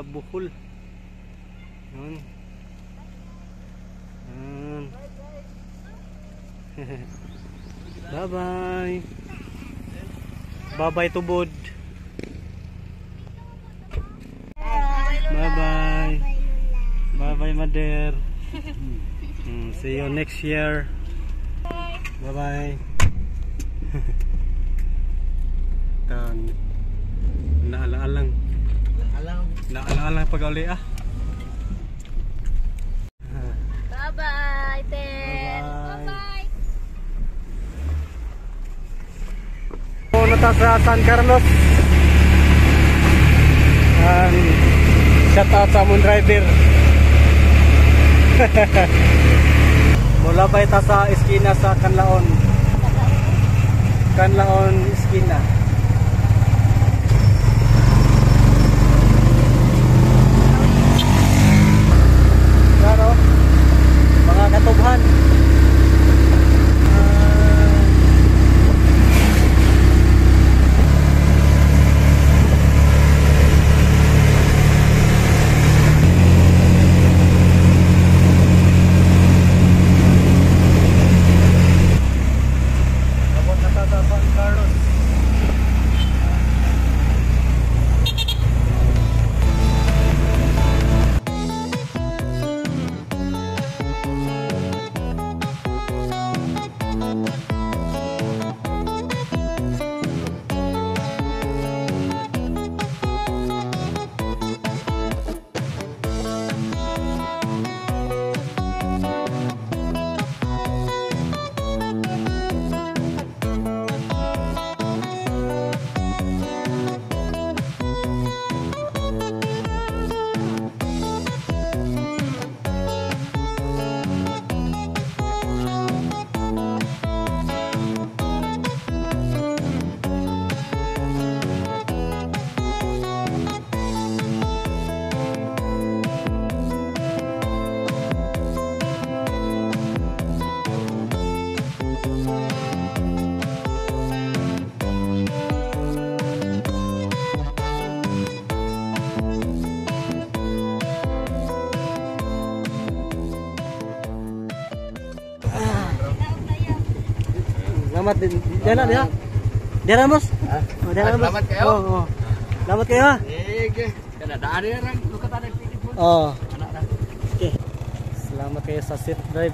Bohol. Yun. Bye bye. Bye bye tubod. Bye bye. Bye bye mother. See you next year. Bye bye. Dan naalaalang. Naalaalang pag-uli ah. Bye bye, Ter. Bye bye. Punta sa San Carlos. Shout out sa among driver. Mula pa ita sa eskina sa Canlaon. Canlaon eskina. Claro. Mga katubhan. Selamat diana dia. Diana bos. Selamat kayo. Oh. Selamat kayo ha. Sige. Kana daan ra lukat ada titik. Oh. Anak ra. Okay. Selamat kayo sa safe drive.